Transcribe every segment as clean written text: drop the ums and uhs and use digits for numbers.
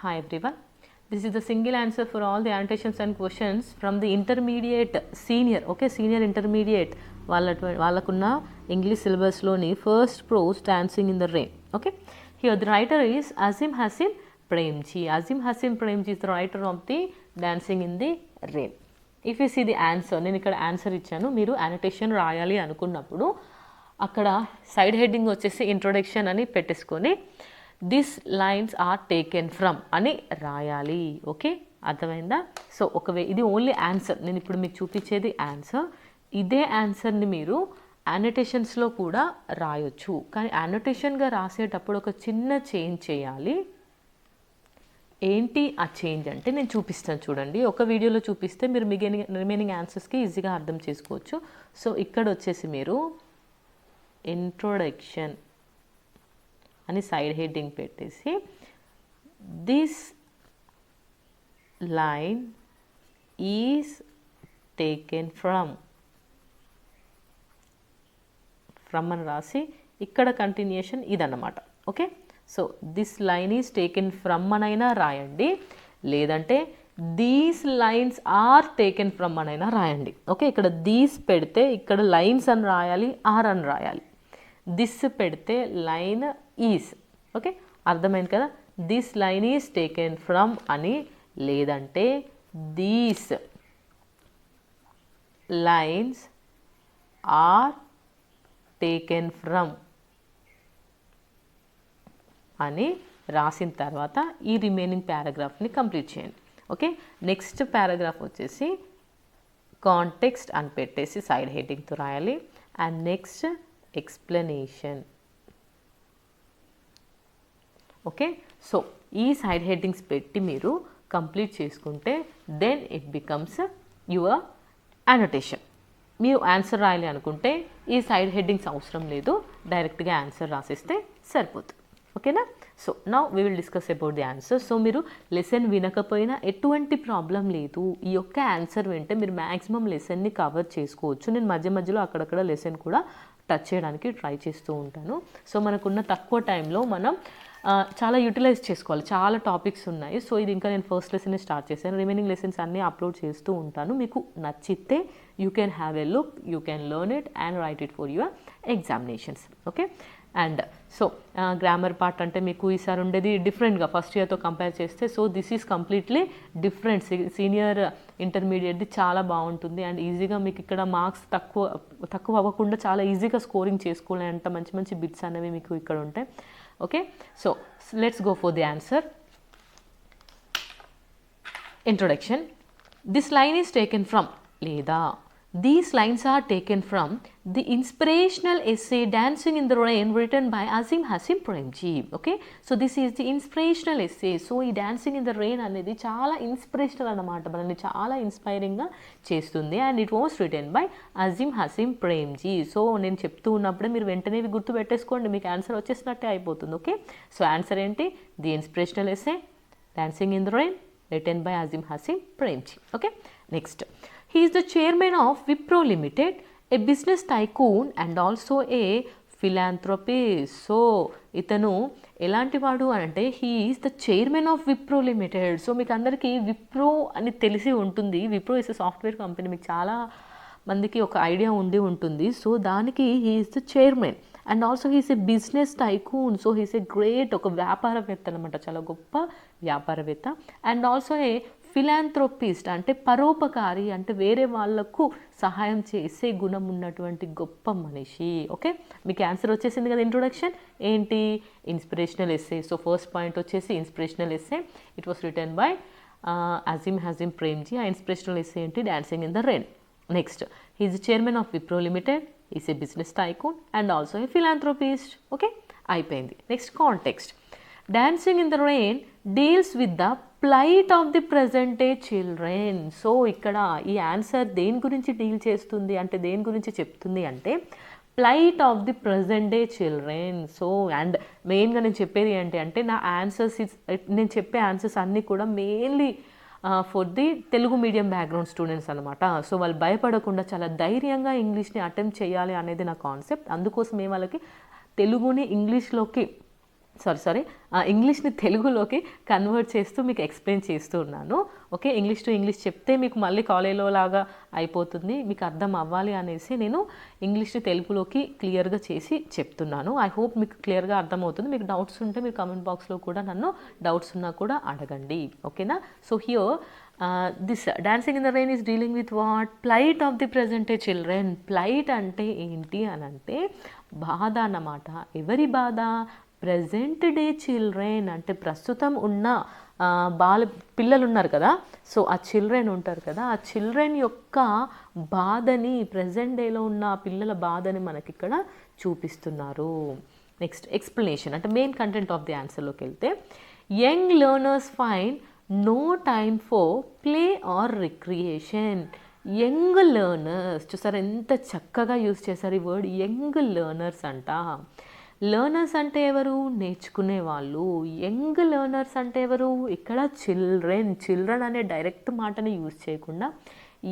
Hi everyone. This is the single answer for all the annotations and questions from the intermediate senior. Okay, senior intermediate వాళ్ళకున్న English syllabus లోని first prose dancing in the rain. Okay, here the writer is Azim Hasim Premji. Azim Hasim Premji is the writer of the dancing in the rain. If you see the answer, నేను ఇక్కడ answer ఇచ్చాను. మీరు annotation రాయాలి అనుకున్నప్పుడు అక్కడ side heading వచ్చేసి introduction అని పెట్టేసుకొని this lines are taken from అని రాయాలి. ఓకే, అర్థమైందా? సో ఇది ఓన్లీ ఆన్సర్. నేను ఇప్పుడు మీకు చూపించేది ఆన్సర్. ఇదే ఆన్సర్ని మీరు యానోటేషన్స్లో కూడా రాయొచ్చు. కానీ యానోటేషన్గా రాసేటప్పుడు ఒక చిన్న చేంజ్ చేయాలి. ఏంటి ఆ చేంజ్ అంటే నేను చూపిస్తాను చూడండి. ఒక వీడియోలో చూపిస్తే మీరు రిమైనింగ్ ఆన్సర్స్కి ఈజీగా అర్థం చేసుకోవచ్చు. సో ఇక్కడ వచ్చేసి మీరు ఇంట్రొడక్షన్ అని సైడ్ హెడ్డింగ్ పెట్టేసి this line is taken from అని రాసి ఇక్కడ కంటిన్యూషన్ ఇదన్నమాట. Okay, so this line is taken from అనైనా రాయండి, లేదంటే these lines are taken from అనైనా రాయండి. ఓకే, ఇక్కడ దీస్ పెడితే ఇక్కడ లైన్స్ అని రాయాలి, ఆర్ అని రాయాలి. దిస్ పెడితే లైన్ ఈజ్. ఓకే, అర్థమైంది కదా? This line is taken from అని, లేదంటే these lines are taken from అని రాసిన తర్వాత ఈ రిమైనింగ్ పారాగ్రాఫ్ని కంప్లీట్ చేయండి. ఓకే, నెక్స్ట్ పారాగ్రాఫ్ వచ్చేసి కాంటెక్స్ట్ అని పెట్టేసి సైడ్ హెడ్డింగ్తో రాయాలి. And next explanation. Okay, so ఈ సైడ్ హెడ్డింగ్స్ పెట్టి మీరు కంప్లీట్ చేసుకుంటే then it becomes your annotation. మీరు ఆన్సర్ రాయాలి అనుకుంటే ఈ సైడ్ హెడ్డింగ్స్ అవసరం లేదు, డైరెక్ట్గా ఆన్సర్ రాసిస్తే సరిపోతుంది. ఓకేనా? So now we will discuss about the answer. So మీరు లెసన్ వినకపోయినా ఎటువంటి ప్రాబ్లం లేదు. ఈ యొక్క ఆన్సర్ వింటే మీరు మ్యాక్సిమం లెసన్ని కవర్ చేసుకోవచ్చు. నేను మధ్య మధ్యలో అక్కడక్కడ లెసన్ కూడా టచ్ చేయడానికి ట్రై చేస్తూ ఉంటాను. సో మనకున్న తక్కువ టైంలో మనం చాలా యూటిలైజ్ చేసుకోవాలి. చాలా టాపిక్స్ ఉన్నాయి. సో ఇది ఇంకా నేను ఫస్ట్ లెసన్ స్టార్ట్ చేశాను. రిమైనింగ్ లెసన్స్ అన్నీ అప్లోడ్ చేస్తూ ఉంటాను. మీకు నచ్చితే you can have a look, you can learn it and write it for your examinations. Okay, and so grammar part అంటే మీకు ఈసారి ఉండేది డిఫరెంట్గా ఫస్ట్ ఇయర్తో కంపేర్ చేస్తే. So this is completely different. Senior ఇంటర్మీడియట్ది చాలా బాగుంటుంది అండ్ ఈజీగా మీకు ఇక్కడ మార్క్స్ తక్కువ అవ్వకుండా చాలా ఈజీగా స్కోరింగ్ చేసుకోవాలి. అంత మంచి మంచి బిట్స్ అనేవి మీకు ఇక్కడ ఉంటాయి. Okay, so let's go for the answer. Introduction. This line is taken from లేదా these lines are taken from the inspirational essay Dancing in the Rain written by Azim Hasim Premji. Okay, so this is the inspirational essay. So ఈ Dancing in the Rain అనేది చాలా inspirational అన్నమాట, మనల్ని చాలా ఇన్స్పైరింగ్గా చేస్తుంది. And it was written by Azim Hashim Premji. So నేను చెప్తూ ఉన్నప్పుడే మీరు వెంటనే గుర్తు పెట్టేసుకోండి, మీకు ఆన్సర్ వచ్చేసినట్టే అయిపోతుంది. ఓకే, సో ఆన్సర్ ఏంటి? The inspirational essay dancing in the rain written by Azim Hashim Premji. Okay, next. He is the chairman of Wipro Limited, a business tycoon and also a philanthropist. So ఇతను ఎలాంటి వాడు అంటే he is the chairman of Wipro limited. So మీకు అందరికీ విప్రో అని తెలిసి ఉంటుంది. Wipro is a software company, మీకు చాలా మందికి ఒక ఐడియా ఉండి ఉంటుంది. సో దానికి he is the chairman and also he's a business tycoon. So he's a great, ఒక వ్యాపారవేత్త అనమాట, చాలా గొప్ప వ్యాపారవేత్త. అండ్ ఆల్సో ఏ ఫిలాంథ్రోపిస్ట్ అంటే పరోపకారి, అంటే వేరే వాళ్లకు సహాయం చేసే గుణం ఉన్నటువంటి గొప్ప మనిషి. ఓకే, మీకు ఆన్సర్ వచ్చేసింది కదా. ఇంట్రొడక్షన్ ఏంటి? Inspirational essay. So first point వచ్చేసి inspirational essay. It was written by Azim Hashim Premji. ఆ ఇన్స్పిరేషనల్ ఎస్సే ఏంటి? Dancing in the rain. Next, he is chairman of Wipro limited, is a business tycoon and also a philanthropist. Okay, అయిపోయింది. Next context. Dancing in the rain deals with the plight of the present day children. So ఇక్కడ ఈ answer దేని గురించి deal చేస్తుంది అంటే, దేని గురించి చెప్తుంది అంటే plight of the present day children. So and మెయిన్గా నేను చెప్పేది ఏంటి అంటే, నేను చెప్పే ఆన్సర్స్ అన్నీ కూడా mainly for the Telugu medium background students అనమాట. సో వాళ్ళు భయపడకుండా చాలా ధైర్యంగా ఇంగ్లీష్ని అటెంప్ట్ చేయాలి అనేది నా కాన్సెప్ట్. అందుకోసమే వాళ్ళకి తెలుగుని ఇంగ్లీష్లోకి సారీ ఇంగ్లీష్ని తెలుగులోకి కన్వర్ట్ చేస్తూ మీకు ఎక్స్ప్లెయిన్ చేస్తూ ఉన్నాను. ఓకే, ఇంగ్లీష్ టు ఇంగ్లీష్ చెప్తే మీకు మళ్ళీ కాలేజీలో లాగా అయిపోతుంది, మీకు అర్థం అవ్వాలి అనేసి నేను ఇంగ్లీష్ని తెలుగులోకి క్లియర్గా చేసి చెప్తున్నాను. ఐ హోప్ మీకు క్లియర్గా అర్థమవుతుంది. మీకు డౌట్స్ ఉంటే మీరు కామెంట్ బాక్స్లో కూడా నన్ను డౌట్స్ ఉన్నా కూడా అడగండి. ఓకేనా? So here this dancing in the rain is dealing with what? Plight of the present day children. Plight అంటే ఏంటి అని అంటే బాధ అన్నమాట. ఎవరి బాధ? ప్రజెంట్ డే చిల్డ్రన్ అంటే ప్రస్తుతం ఉన్న పిల్లలు ఉన్నారు కదా, సో ఆ చిల్డ్రన్ ఉంటారు కదా, ఆ చిల్డ్రన్ యొక్క బాధని, ప్రజెంట్ డేలో ఉన్న పిల్లల బాధని మనకి ఇక్కడ చూపిస్తున్నారు. నెక్స్ట్ ఎక్స్ప్లెనేషన్ అంటే మెయిన్ కంటెంట్ ఆఫ్ ది ఆన్సర్లోకి వెళ్తే, young learners find no time for play or recreation. Young learners, చూసారు ఎంత చక్కగా యూజ్ చేశారు ఈ వర్డ్, యంగ్ లెర్నర్స్ అంట. లెర్నర్స్ అంటే ఎవరు? నేర్చుకునే వాళ్ళు. యంగ్ లెర్నర్స్ అంటే ఎవరు? ఇక్కడ చిల్డ్రన్. చిల్డ్రన్ అనే డైరెక్ట్ మాటని యూజ్ చేయకుండా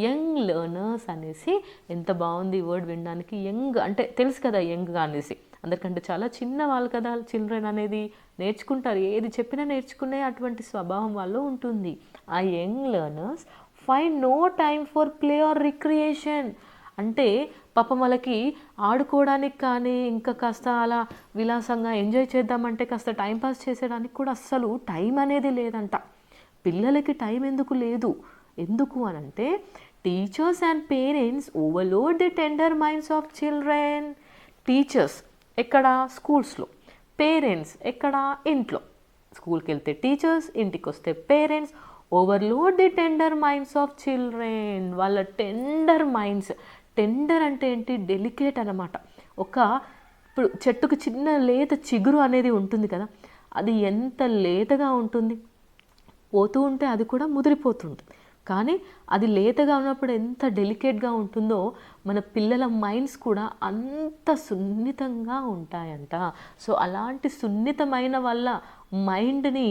యంగ్ లెర్నర్స్ అనేసి, ఎంత బాగుంది ఈ వర్డ్ వినడానికి. యంగ్ అంటే తెలుసు కదా యంగ్ అనేసి, అందరికంటే చాలా చిన్న వాళ్ళు కదా చిల్డ్రన్ అనేది, నేర్చుకుంటారు, ఏది చెప్పినా నేర్చుకునే అటువంటి స్వభావం వాళ్ళు ఉంటుంది. ఆ young learners find no time for play or recreation అంటే పాపం వాళ్ళకి ఆడుకోవడానికి కానీ, ఇంకా కాస్త అలా విలాసంగా ఎంజాయ్ చేద్దామంటే కాస్త టైంపాస్ చేసేయడానికి కూడా అస్సలు టైం అనేది లేదంట. పిల్లలకి టైం ఎందుకు లేదు? ఎందుకు అని అంటే teachers and parents overload the tender minds of children. Teachers ఎక్కడ? స్కూల్స్లో. పేరెంట్స్ ఎక్కడ? ఇంట్లో. స్కూల్కి వెళ్తే టీచర్స్, ఇంటికి వస్తే parents. Overload the tender minds of children. వాళ్ళ టెండర్ మైండ్స్. టెండర్ అంటే ఏంటి? డెలికేట్ అన్నమాట. ఇప్పుడు చెట్టుకు చిన్న లేత చిగురు అనేది ఉంటుంది కదా, అది ఎంత లేతగా ఉంటుంది, పోతూ ఉంటే అది కూడా ముదిరిపోతుంది. కానీ అది లేతగా ఉన్నప్పుడు ఎంత డెలికేట్గా ఉంటుందో మన పిల్లల మైండ్స్ కూడా అంత సున్నితంగా ఉంటాయంట. సో అలాంటి సున్నితమైన వాళ్ళ మైండ్ని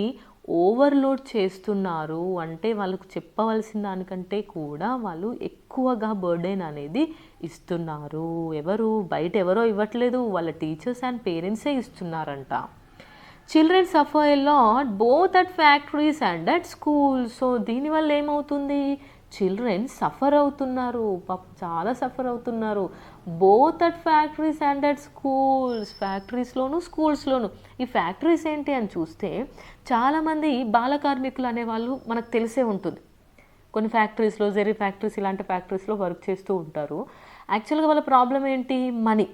ఓవర్లోడ్ చేస్తున్నారు అంటే వాళ్ళకు చెప్పవలసిన దానికంటే కూడా వాళ్ళు ఎక్కువగా బర్డెన్ అనేది ఇస్తున్నారు. ఎవరు? బయట ఎవరో ఇవ్వట్లేదు, వాళ్ళ టీచర్స్ అండ్ పేరెంట్సే ఇస్తున్నారంట. Children suffer a lot both at factories and at school. So దీనివల్ల ఏమవుతుంది? చిల్డ్రన్ సఫర్ అవుతున్నారు, చాలా సఫర్ అవుతున్నారు. Both at factories and at schools. ఫ్యాక్టరీస్లోను స్కూల్స్లోను. ఈ ఫ్యాక్టరీస్ ఏంటి అని చూస్తే చాలామంది బాల కార్మికులు అనేవాళ్ళు మనకు తెలిసే ఉంటుంది. కొన్ని ఫ్యాక్టరీస్లో, జెరీ ఫ్యాక్టరీస్ ఇలాంటి ఫ్యాక్టరీస్లో వర్క్ చేస్తూ ఉంటారు. యాక్చువల్గా వాళ్ళ ప్రాబ్లం ఏంటి? మనీ,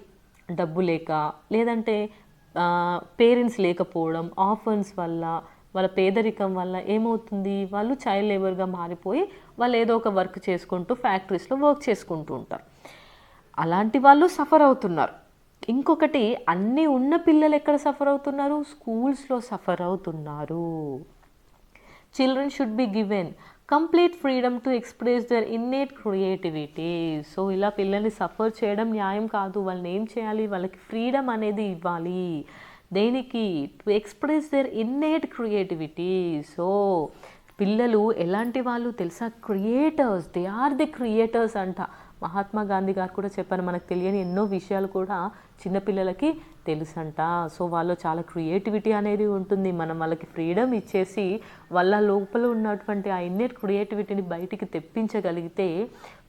డబ్బు లేక, లేదంటే పేరెంట్స్ లేకపోవడం, ఆఫర్స్ వల్ల, వాళ్ళ పేదరికం వల్ల ఏమవుతుంది? వాళ్ళు చైల్డ్ లేబర్గా మారిపోయి వాళ్ళు ఏదో ఒక వర్క్ చేసుకుంటూ ఫ్యాక్టరీస్లో వర్క్ చేసుకుంటూ ఉంటారు. అలాంటి వాళ్ళు సఫర్ అవుతున్నారు. ఇంకొకటి, అన్నీ ఉన్న పిల్లలు ఎక్కడ సఫర్ అవుతున్నారు? స్కూల్స్లో సఫర్ అవుతున్నారు. Children should be given complete freedom to express their innate creativity. So ఇలా పిల్లల్ని సఫర్ చేయడం న్యాయం కాదు. వాళ్ళని ఏం చేయాలి? వాళ్ళకి ఫ్రీడమ్ అనేది ఇవ్వాలి. దేనికి? To express their innate creativity. So పిల్లలు ఎలాంటి వాళ్ళు తెలుసా? Creators. They are the creators అంట. మహాత్మా గాంధీ గారు కూడా చెప్పారు, మనకు తెలియని ఎన్నో విషయాలు కూడా చిన్నపిల్లలకి తెలుసంట. సో వాళ్ళు చాలా క్రియేటివిటీ అనేది ఉంటుంది. మనం వాళ్ళకి ఫ్రీడమ్ ఇచ్చేసి వాళ్ళ లోపల ఉన్నటువంటి ఆ ఇన్నెట్ క్రియేటివిటీని బయటికి తెప్పించగలిగితే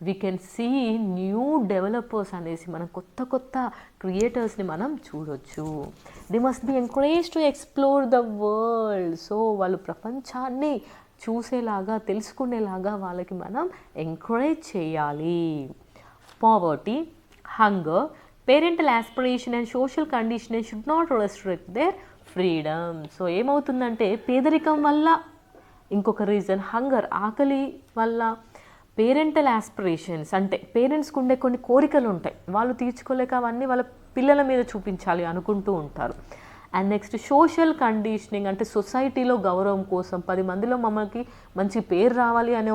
we can see new developers అనేసి, మనం కొత్త కొత్త క్రియేటర్స్ని మనం చూడొచ్చు. They must be encourage to explore the world. So వాళ్ళు ప్రపంచాన్ని చూసేలాగా, తెలుసుకునేలాగా వాళ్ళకి మనం ఎంకరేజ్ చేయాలి. Poverty, hunger, parental aspiration and social conditioning should not restrict their freedom. So ఏమవుతుందంటే పేదరికం వల్ల ఇంకొక రీజన్, హంగర్, ఆకలి వల్ల, పేరెంటల్ ఆస్పిరేషన్స్ అంటే పేరెంట్స్కి ఉండే కొన్ని కోరికలు ఉంటాయి, వాళ్ళు తీర్చుకోలేక అవన్నీ వాళ్ళ పిల్లల మీద చూపించాలి అనుకుంటూ ఉంటారు. అండ్ నెక్స్ట్ సోషల్ కండిషనింగ్ అంటే సొసైటీలో గౌరవం కోసం, 10 మందిలో మమ్మల్ని మంచి పేరు రావాలి అనే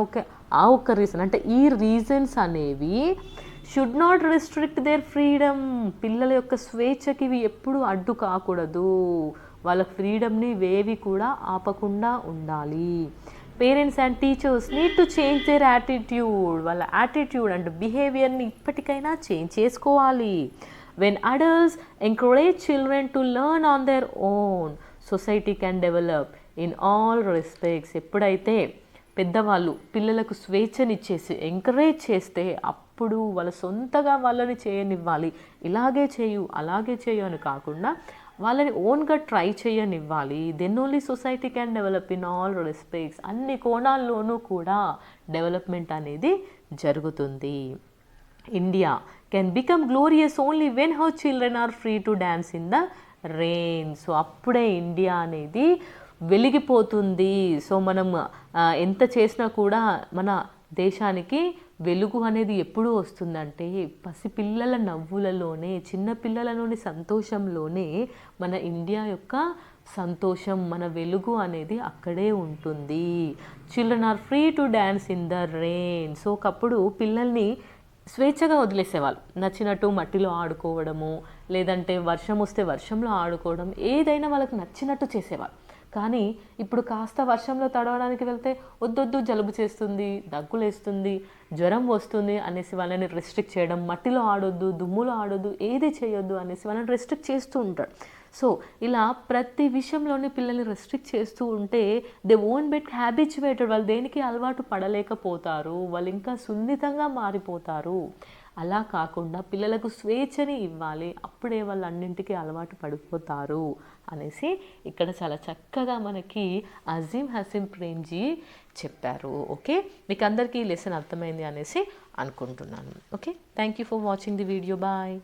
ఒక్క రీజన్. అంటే ఈ రీజన్స్ అనేవి should not restrict their freedom. పిల్లల యొక్క స్వేచ్ఛకి ఇవి ఎప్పుడు అడ్డు కాకూడదు. వాళ్ళ ఫ్రీడమ్ని ఇవేవి కూడా ఆపకుండా ఉండాలి. Parents and teachers need to change their attitude. వాళ్ళ యాటిట్యూడ్ అండ్ బిహేవియర్ని ఇప్పటికైనా చేంజ్ చేసుకోవాలి. When adults encourage children to learn on their own, society can develop in all respects. ఎప్పుడైతే పెద్దవాళ్ళు పిల్లలకు స్వేచ్ఛనిచ్చేసి ఎంకరేజ్ చేస్తే అప్పుడు వాళ్ళ సొంతగా వాళ్ళని చేయనివ్వాలి. ఇలాగే చేయు అలాగే చేయు అని కాకుండా వాళ్ళని ఓన్గా ట్రై చేయనివ్వాలి. Then only society can develop in all respects. అన్ని కోణాల్లోనూ కూడా డెవలప్మెంట్ అనేది జరుగుతుంది. India can become glorious only when her children are free to dance in the rain. So అప్పుడే ఇండియా అనేది వెలిగిపోతుంది. సో మనం ఎంత చేసినా కూడా మన దేశానికి వెలుగు అనేది ఎప్పుడు వస్తుందంటే పసిపిల్లల నవ్వులలోనే, చిన్నపిల్లలలోని సంతోషంలోనే మన ఇండియా యొక్క సంతోషం, మన వెలుగు అనేది అక్కడే ఉంటుంది. Children are free to dance in the rain. So ఒకప్పుడు పిల్లల్ని స్వేచ్ఛగా వదిలేసేవాళ్ళు. నచ్చినట్టు మట్టిలో ఆడుకోవడము, లేదంటే వర్షం వస్తే వర్షంలో ఆడుకోవడం, ఏదైనా వాళ్ళకి నచ్చినట్టు చేసేవాళ్ళు. కానీ ఇప్పుడు కాస్త వర్షంలో తడవడానికి వెళ్తే వద్దొద్దు జలుబు చేస్తుంది, దగ్గులేస్తుంది, జ్వరం వస్తుంది అనేసి వాళ్ళని రెస్ట్రిక్ట్ చేయడం, మట్టిలో ఆడొద్దు, దుమ్ములో ఆడొద్దు, ఏది చేయొద్దు అనేసి వాళ్ళని రెస్ట్రిక్ట్ చేస్తూ ఉంటారు. సో ఇలా ప్రతి విషయంలోని పిల్లల్ని రెస్ట్రిక్ట్ చేస్తూ ఉంటే దే ఓన్ బెట్ హ్యాబిచువేటెడ్. వాళ్ళు దేనికి అలవాటు పడలేకపోతారు, వాళ్ళు ఇంకా సున్నితంగా మారిపోతారు. అలా కాకుండా పిల్లలకు స్వేచ్ఛని ఇవ్వాలి, అప్పుడే వాళ్ళు అన్నింటికీ అలవాటు పడిపోతారు అనేసి ఇక్కడ చాలా చక్కగా మనకి అజీమ్ హసీం ప్రేమ్జీ చెప్పారు. ఓకే, మీకు అందరికీ ఈ లెసన్ అర్థమైంది అనేసి అనుకుంటున్నాను. Okay, thank you for watching the video. Bye.